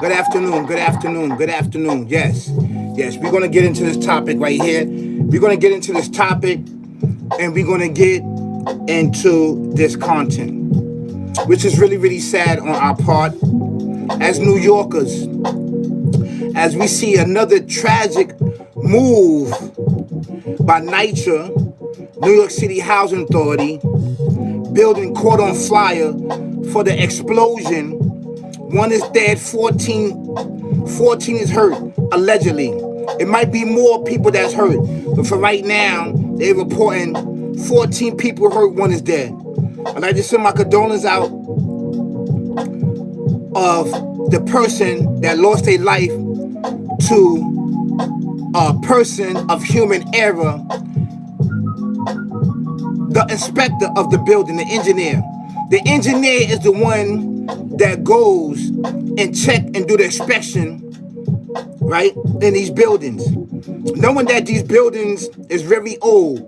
Good afternoon, good afternoon, good afternoon. Yes, yes, we're going to get into this topic right here. We're going to get into this topic and we're going to get into this content, which is really, really sad on our part as New Yorkers, as we see another tragic move by NYCHA, New York City Housing Authority, building caught on fire for the explosion. One is dead, 14 is hurt, allegedly. It might be more people that's hurt, but for right now, they're reporting 14 people hurt, one is dead. I'd like to send my condolences out of the person that lost their life to a person of human error, the inspector of the building, the engineer. The engineer is the one that goes and check and do the inspection, right, in these buildings. Knowing that these buildings is very old.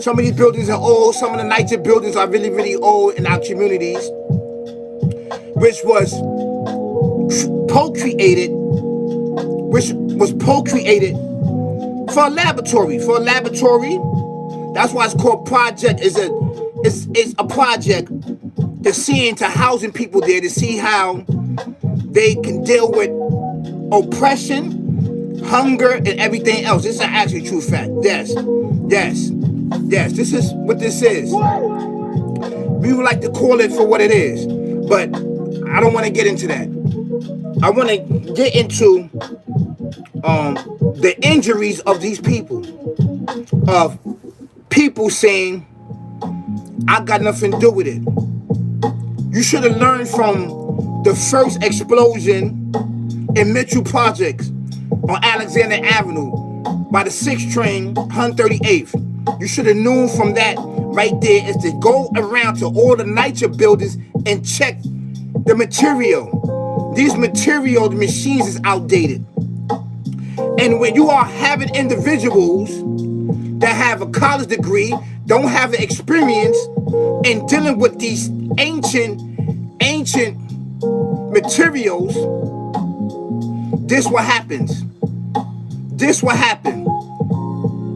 Some of these buildings are old. Some of the NYCHA buildings are really, really old in our communities, which was procreated for a laboratory. That's why it's called project. It's a project to see into housing people there, to see how they can deal with oppression, hunger, and everything else. This is actually true fact. Yes. This is what this is. We would like to call it for what it is, but I don't want to get into that. I want to get into the injuries of these people, of people saying, I got nothing to do with it. You should have learned from the first explosion in Mitchell Projects on Alexander Avenue by the 6th train, 138th. You should have known from that right there is to go around to all the NYCHA buildings and check the material. These material, the machines is outdated. And when you are having individuals that have a college degree, don't have the experience in dealing with these ancient materials, this what happens.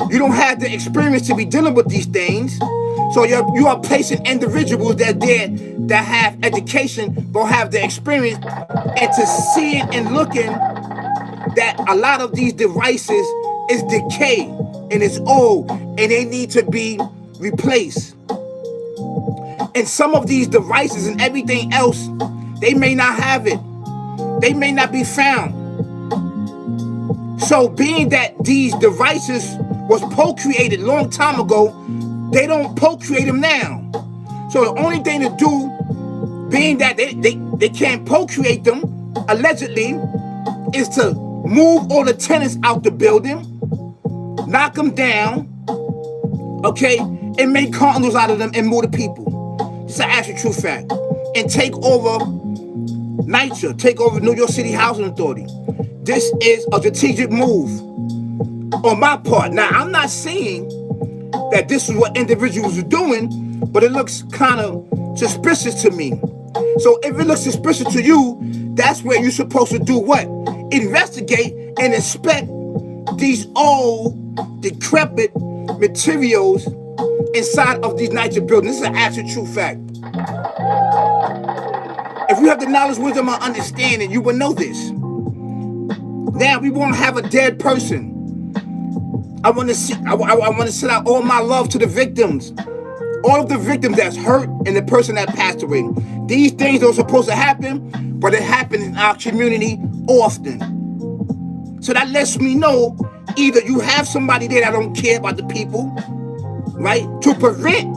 You don't have the experience to be dealing with these things, so you are placing individuals that have education, don't have the experience, and to seeing and looking that a lot of these devices is decayed and it's old and they need to be replaced. And some of these devices and everything else, they may not have it. They may not be found. So being that these devices was procreated long time ago, they don't procreate them now. So the only thing to do, being that they can't procreate them, allegedly, is to move all the tenants out the building, knock them down, okay, and make condos out of them and move the people. It's an actual true fact. And take over NYCHA, take over New York City Housing Authority. This is a strategic move on my part. Now, I'm not saying that this is what individuals are doing, but it looks kind of suspicious to me. So if it looks suspicious to you, that's where you're supposed to do what? Investigate and inspect these old, decrepit materials inside of these NYCHA buildings. This is an actual true fact. If you have the knowledge, wisdom, and understanding, you will know this. Now we won't have a dead person. I want to send out all my love to the victims. All of the victims that's hurt and the person that passed away. These things are supposed to happen, but it happens in our community often. So that lets me know either you have somebody there that don't care about the people, right? To prevent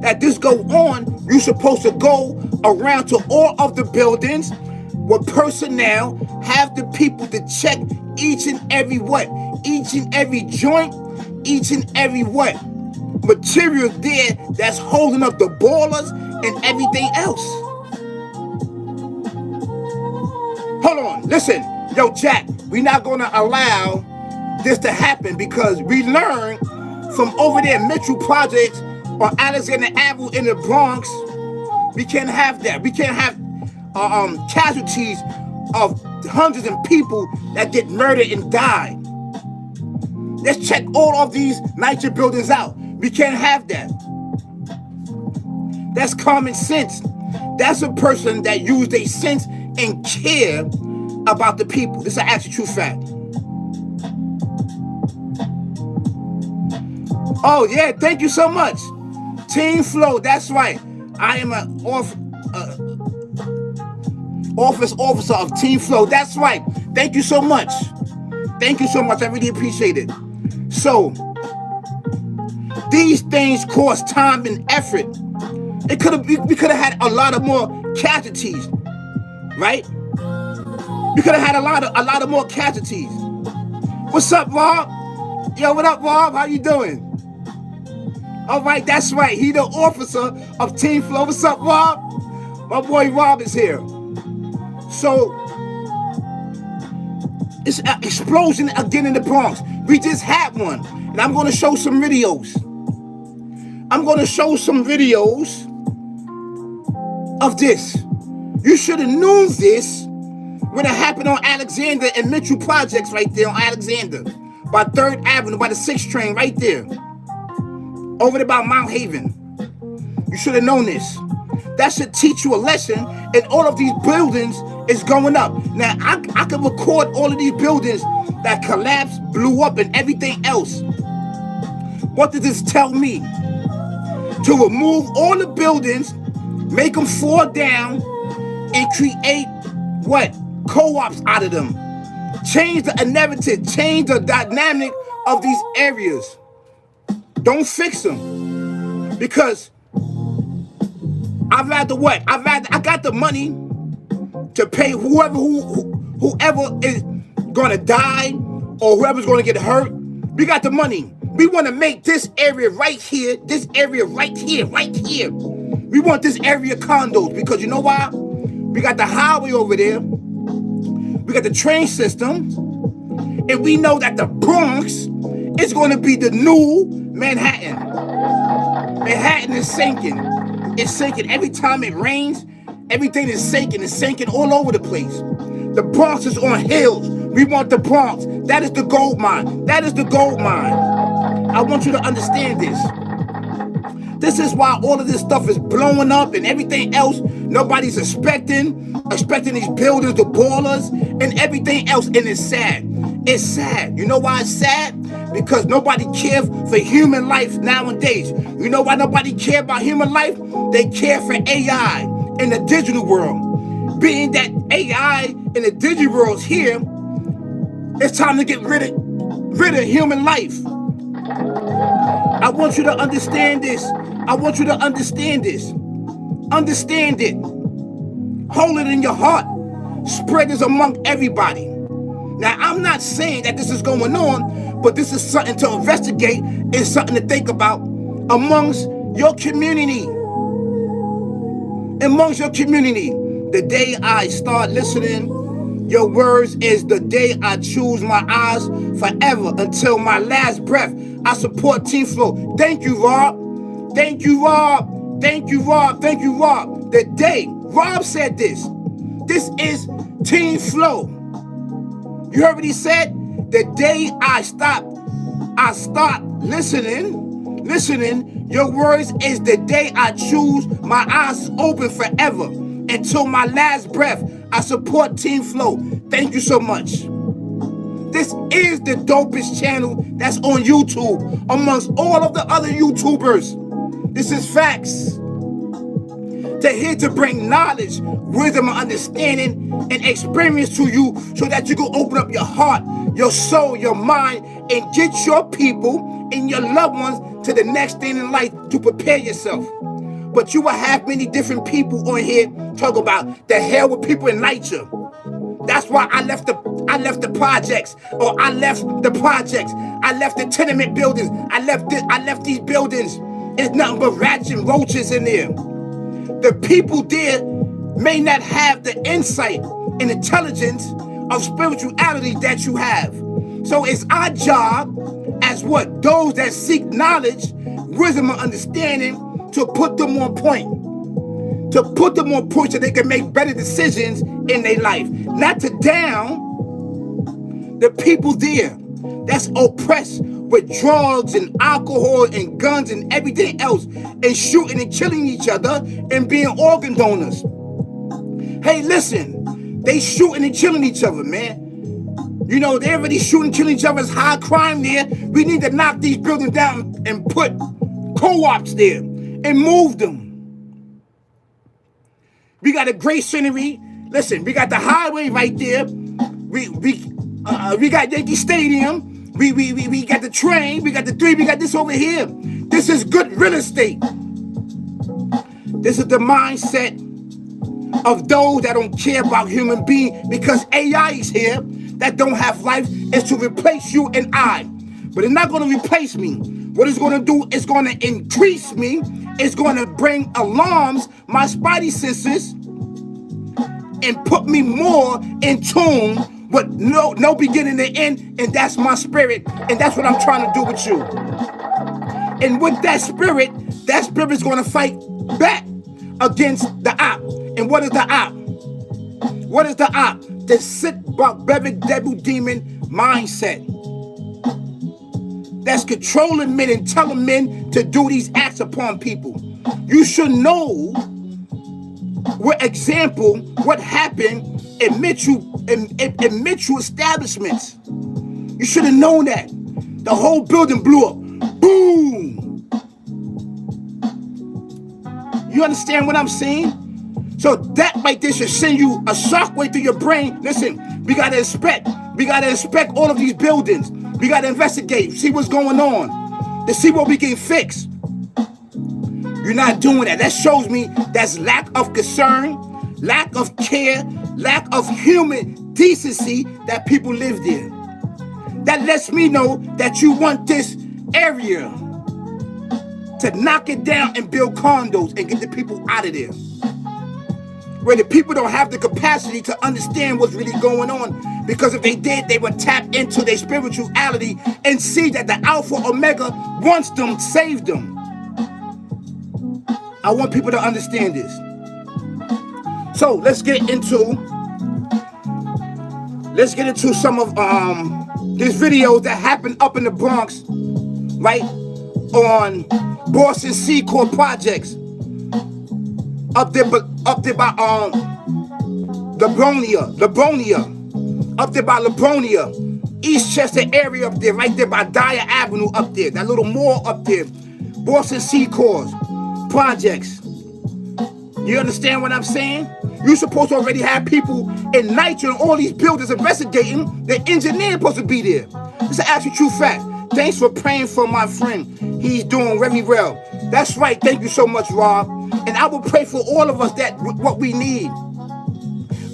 that this go on, you're supposed to go around to all of the buildings with personnel, have the people to check each and every what? Each and every joint, each and every what? Material there that's holding up the boilers and everything else. Hold on, listen, yo Jack, we're not gonna allow this to happen because we learned from over there Mitchell Projects on Alexander Avenue in the Bronx, we can't have that. We can't have casualties of hundreds of people that get murdered and died. Let's check all of these NYCHA buildings out. We can't have that. That's common sense. That's a person that used their sense and care about the people. This is an actual true fact. Oh yeah, thank you so much. Team Flow, that's right. I am an office officer of Team Flow. That's right. Thank you so much. Thank you so much. I really appreciate it. So, these things cost time and effort. We could have had a lot of more casualties, right? We could have had a lot of more casualties. What's up, Rob? Yo, what up, Rob? How you doing? All right, that's right. He the officer of Team Flow. What's up, Rob? My boy Rob is here. So, it's an explosion again in the Bronx. We just had one. And I'm going to show some videos. I'm going to show some videos of this. You should have known this when it happened on Alexander and Mitchell Projects right there on Alexander. By 3rd Avenue, by the 6th train right there. Over there by Mount Haven. You should have known this. That should teach you a lesson. And all of these buildings is going up. Now, I can record all of these buildings that collapsed, blew up, and everything else. What does this tell me? To remove all the buildings, make them fall down, and create what? Co-ops out of them. Change the narrative, change the dynamic of these areas. Don't fix them. Because I'd rather what? I got the money to pay whoever is gonna die or whoever's gonna get hurt. We got the money. We want to make this area right here, right here. We want this area condos because you know why? We got the highway over there. We got the train system. And we know that the Bronx is going to be the new Manhattan. Manhattan is sinking. It's sinking. Every time it rains, everything is sinking. It's sinking all over the place. The Bronx is on hills. We want the Bronx. That is the gold mine. That is the gold mine. I want you to understand this. This is why all of this stuff is blowing up and everything else. Nobody's expecting these buildings, the ballers, and everything else. And it's sad. It's sad. You know why it's sad? Because nobody cares for human life nowadays. You know why nobody cares about human life? They care for AI in the digital world. Being that AI in the digital world is here, it's time to get rid of human life. I want you to understand this. I want you to understand this. Understand it. Hold it in your heart. Spread this among everybody. Now, I'm not saying that this is going on, but this is something to investigate and something to think about amongst your community. Amongst your community. The day I start listening, your words is the day I choose my eyes forever until my last breath. I support Team Flow. Thank you, Rob. Thank you, Rob. Thank you, Rob. Thank you, Rob. The day Rob said this. This is Team Flow. You heard what he said? The day I start listening, your words is the day I choose my eyes open forever until my last breath. I support Team Flow. Thank you so much. This is the dopest channel that's on YouTube amongst all of the other YouTubers. This is facts. They're here to bring knowledge, wisdom, and understanding and experience to you so that you can open up your heart, your soul, your mind, and get your people and your loved ones to the next thing in life to prepare yourself. But you will have many different people on here talk about the hell with people in NYCHA. That's why I left the projects, or I left the projects. I left the tenement buildings. I left these buildings. It's nothing but rats and roaches in there. The people there may not have the insight and intelligence of spirituality that you have. So it's our job as what? Those that seek knowledge, wisdom, and understanding to put them on point. to put them on push so they can make better decisions in their life. Not to down the people there that's oppressed with drugs and alcohol and guns and everything else, and shooting and killing each other and being organ donors. Hey, listen, they shooting and killing each other, man. You know, they already shooting and killing each other. It's high crime there. We need to knock these buildings down and put co-ops there and move them. We got a great scenery. Listen, we got the highway right there. We got Yankee Stadium. We got the train. We got the three. We got this over here. This is good real estate. This is the mindset of those that don't care about human beings, because AI is here that don't have life, is to replace you and I. But it's not going to replace me. What it's going to do is going to increase me. It's going to bring alarms, my spidey senses, and put me more in tune with no beginning and end. And that's my spirit. And that's what I'm trying to do with you. And with that spirit's going to fight back against the op. And what is the op? What is the op? The sick, barbaric, devil, demon mindset that's controlling men and telling men to do these acts upon people. You should know what example, what happened in metro establishments. You should have known that. The whole building blew up. Boom! You understand what I'm saying? So that right there should send you a shockwave through your brain. Listen, we gotta inspect. We gotta inspect all of these buildings. We gotta investigate, see what's going on, to see what we can fix. You're not doing that. That shows me that's lack of concern, lack of care, lack of human decency that people live there. That lets me know that you want this area to knock it down and build condos and get the people out of there. Where the people don't have the capacity to understand what's really going on. Because if they did, they would tap into their spirituality and see that the Alpha Omega wants them, save them. I want people to understand this. So let's get into some of these videos that happened up in the Bronx, right, on Boston Seacourt projects. Up there by Livonia, up there by Livonia, Eastchester area up there, right there by Dyer Avenue up there, that little mall up there, Boston Seacourt projects. You understand what I'm saying? You're supposed to already have people in NYCHA and all these buildings investigating. The engineer supposed to be there. It's an actual true fact. Thanks for praying for my friend. He's doing very well. That's right. Thank you so much, Rob. And I will pray for all of us that what we need.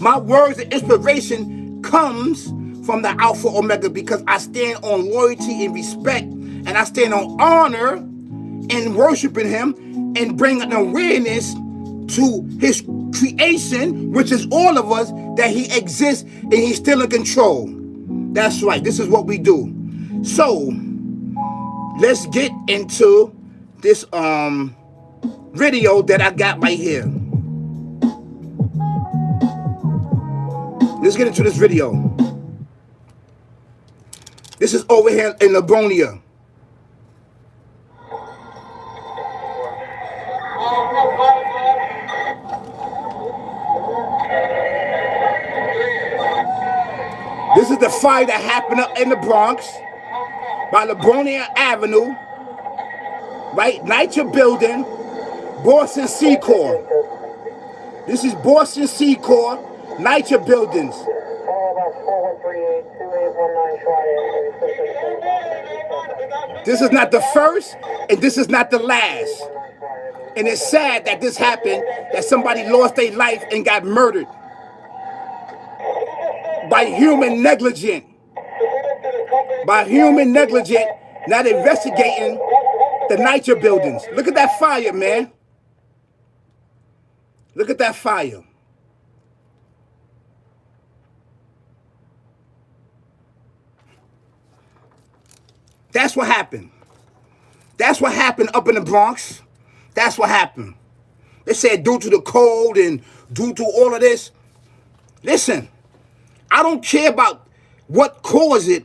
My words of inspiration comes from the Alpha Omega, because I stand on loyalty and respect, and I stand on honor and worshiping him and bring an awareness to his creation, which is all of us, that he exists and he's still in control. That's right. This is what we do. So let's get into this video that I got right here. Let's get into this video. This is over here in Livonia. This is the fire that happened up in the Bronx by Livonia Avenue, right? NYCHA building, Boston Seacourt. This is Boston Seacourt, NYCHA buildings. This is not the first, and this is not the last. And it's sad that this happened, that somebody lost their life and got murdered by human negligence. By human negligence, not investigating the NYCHA buildings. Look at that fire, man. Look at that fire. That's what happened. That's what happened up in the Bronx. That's what happened. They said due to the cold and due to all of this. Listen, I don't care about what caused it.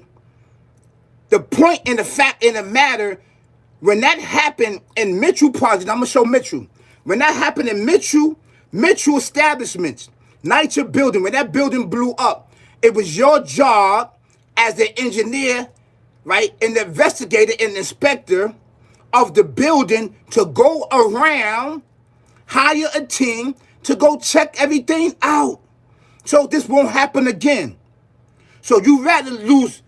The point and the fact and the matter, when that happened in Mitchell Project, I'm going to show Mitchell. When that happened in Mitchell establishments, NYCHA building, when that building blew up, it was your job as the engineer, right, and the investigator and the inspector of the building to go around, hire a team to go check everything out. So this won't happen again. So you rather lose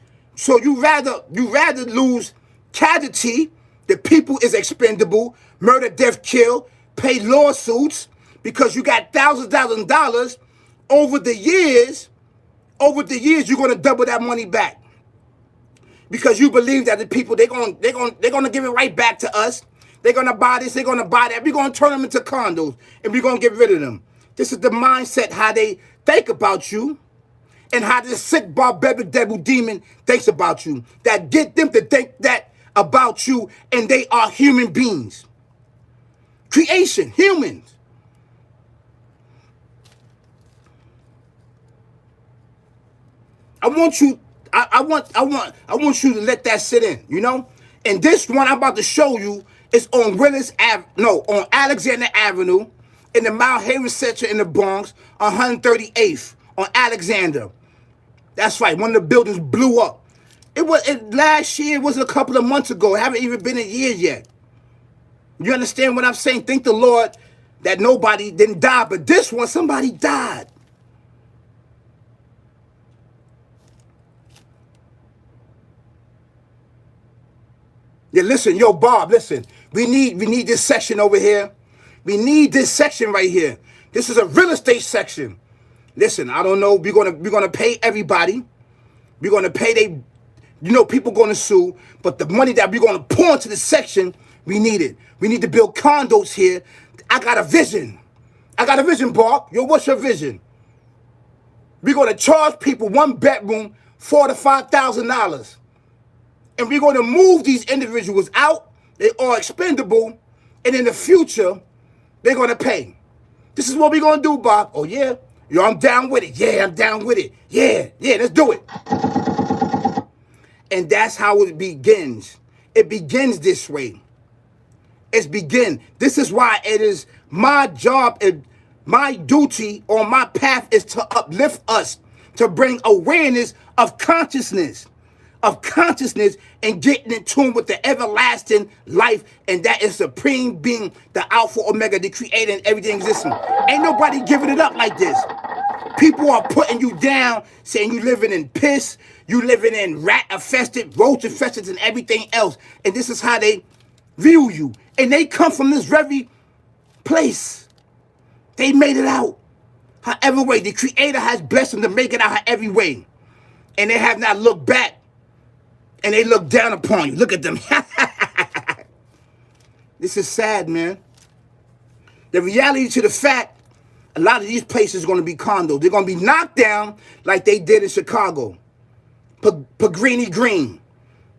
casualty, the people is expendable, murder, death, kill, pay lawsuits because you got thousands of dollars over the years, you're gonna double that money back. Because you believe that the people they're gonna give it right back to us. They're gonna buy this, they're gonna buy that. We're gonna turn them into condos and we're gonna get rid of them. This is the mindset how they think about you, and how this sick barbaric devil demon thinks about you. That get them to think that about you, and they are human beings. Creation, humans. I want you to let that sit in, you know? And this one I'm about to show you is on on Alexander Avenue in the Mount Haven section in the Bronx, 138th on Alexander. That's right, one of the buildings blew up. Last year, it was a couple of months ago. It haven't even been a year yet. You understand what I'm saying? Thank the Lord that nobody didn't die, but this one, somebody died. Yeah, listen, yo, Bob, listen. We need this section over here. We need this section right here. This is a real estate section. Listen, I don't know. We're gonna pay everybody. We're gonna pay people gonna sue, but the money that we're gonna pour into the section, we need it. We need to build condos here. I got a vision. Bob. Yo, what's your vision? We're gonna charge people one bedroom $4,000 to $5,000. And we're going to move these individuals out. They are expendable. And in the future, they're going to pay. This is what we're going to do, Bob. Oh, yeah? Yo, I'm down with it. Yeah, I'm down with it. Yeah, let's do it. And that's how it begins. It begins this way. This is why it is my job and my duty on my path is to uplift us, to bring awareness of consciousness. And getting in tune with the everlasting life, and that is supreme being, the Alpha Omega, the creator and everything existing. Ain't nobody giving it up like this. People are putting you down, saying you living in piss, you living in rat infested, roach infested, and everything else. And this is how they view you. And they come from this very place. They made it out. However way, the creator has blessed them to make it out every way. And they have not looked back. And they look down upon you. Look at them. This is sad, man. The reality to the fact, a lot of these places are going to be condos. They're going to be knocked down like they did in Chicago. Pagrini Green.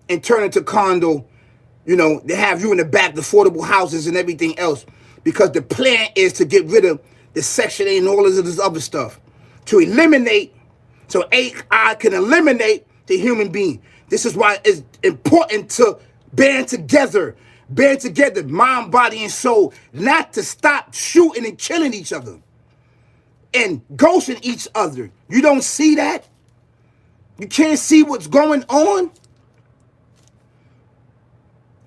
And turn into condo. You know, they have you in the back, the affordable houses and everything else. Because the plan is to get rid of the Section 8 and all of this other stuff. To eliminate, so AI can eliminate the human being. This is why it's important to band together, mind, body, and soul, not to stop shooting and killing each other and ghosting each other. You don't see that? You can't see what's going on?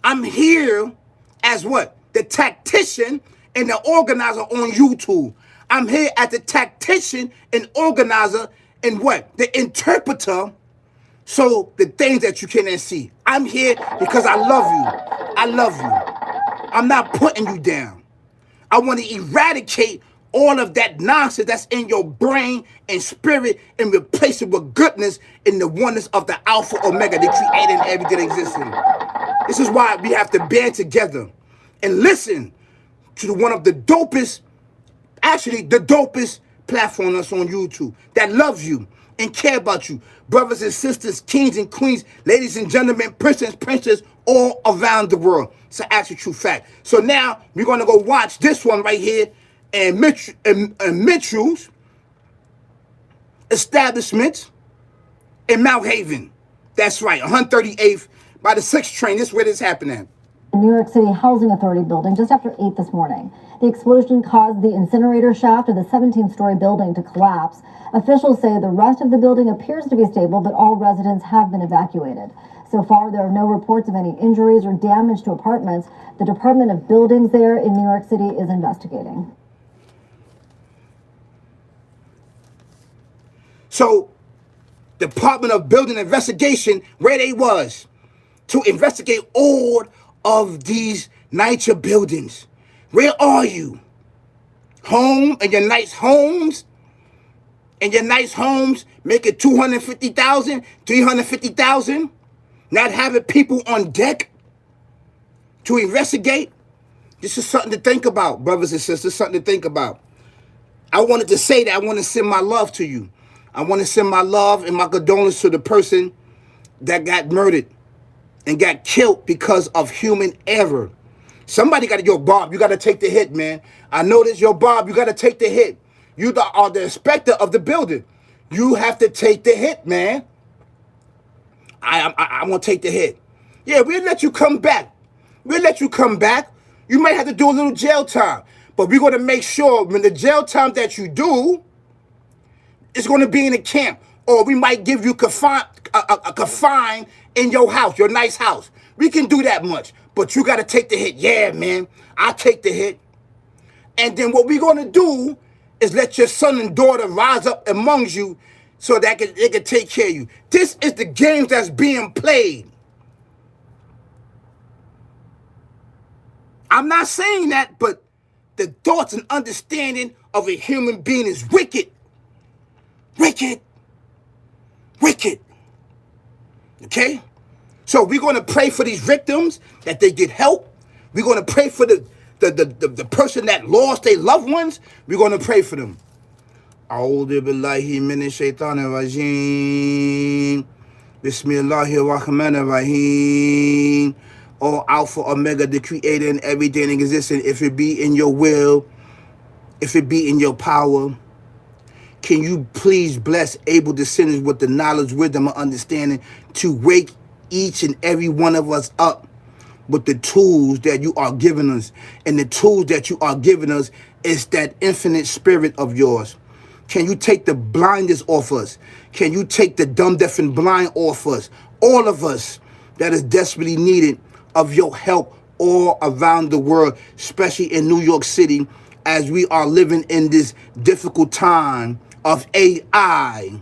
I'm here as what? The tactician and the organizer on YouTube. I'm here as the tactician and organizer and what? The interpreter. So the things that you cannot see. I'm here because I love you. I'm not putting you down. I want to eradicate all of that nonsense that's in your brain and spirit and replace it with goodness in the oneness of the Alpha Omega, the creator and everything existing. This is why we have to band together and listen to one of the dopest, actually the dopest platform that's on YouTube that loves you and care about you. Brothers and sisters, kings and queens, ladies and gentlemen, princess, all around the world. It's an actual true fact. So now we're going to go watch this one right here and Mitchell's establishments in Mount Haven. That's right, 138th by the 6th train. This is where this happened. New York City Housing Authority building just after 8 this morning. The explosion caused the incinerator shaft of the 17-story building to collapse. Officials say the rest of the building appears to be stable, but all residents have been evacuated. So far, there are no reports of any injuries or damage to apartments. The Department of Buildings there in New York City is investigating. So, Department of Building investigation, where they was to investigate all of these NYCHA buildings. Where are you? Home and your nice homes? And your nice homes making $250,000, $350,000? Not having people on deck to investigate? This is something to think about, brothers and sisters, something to think about. I wanted to say that. I want to send my love to you. I want to send my love and my condolences to the person that got murdered and got killed because of human error. Somebody got to, yo, Bob, you got to take the hit, man. I know this, yo, Bob, you got to take the hit. You are the inspector of the building. You have to take the hit, man. I want to take the hit. Yeah, we'll let you come back. We'll let you come back. You might have to do a little jail time. But we're going to make sure when the jail time that you do, it's going to be in a camp. Or we might give you a confine in your house, your nice house. We can do that much. But you got to take the hit. Yeah, man, I'll take the hit. And then what we're going to do is let your son and daughter rise up amongst you so that they can take care of you. This is the game that's being played. I'm not saying that, but the thoughts and understanding of a human being is wicked. Wicked. Wicked. Okay? So we're going to pray for these victims, that they get help. We're going to pray for the person that lost their loved ones. We're going to pray for them. A'udhu billahi minash shaitanir rajim. Bismillahir rahmanir rahim. O Alpha, Omega, the creator and everything in existence, if it be in your will, if it be in your power, can you please bless able descendants with the knowledge, wisdom, and understanding to wake each and every one of us up with the tools that you are giving us. And the tools that you are giving us is that infinite spirit of yours. Can you take the blindness off us? Can you take the dumb, deaf, and blind off us? All of us that is desperately needed of your help all around the world, especially in New York City, as we are living in this difficult time of AI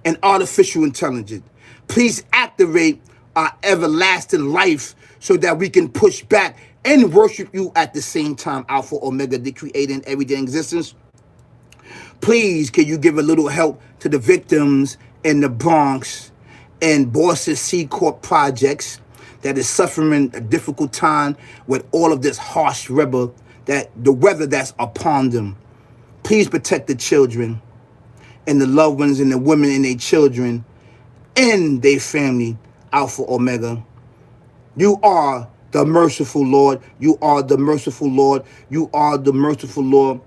and artificial intelligence. Please activate our everlasting life so that we can push back and worship you at the same time, Alpha, Omega, the creator and everyday existence. Please, can you give a little help to the victims in the Bronx and Boston C Corp projects that is suffering a difficult time with all of this harsh weather that's upon them. Please protect the children and the loved ones and the women and their children and their family, Alpha, Omega. You are the merciful Lord. You are the merciful Lord. You are the merciful Lord.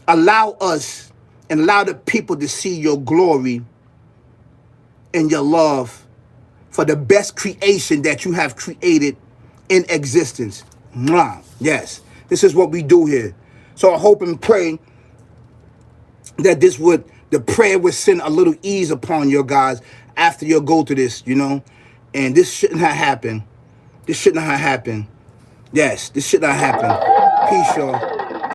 Allow us and allow the people to see your glory and your love for the best creation that you have created in existence. Mwah. Yes, this is what we do here. So I hope and pray that the prayer would send a little ease upon your guys after you go through this, and this shouldn't have happened. This shouldn't have happened. Yes, this should not happen. Peace, y'all.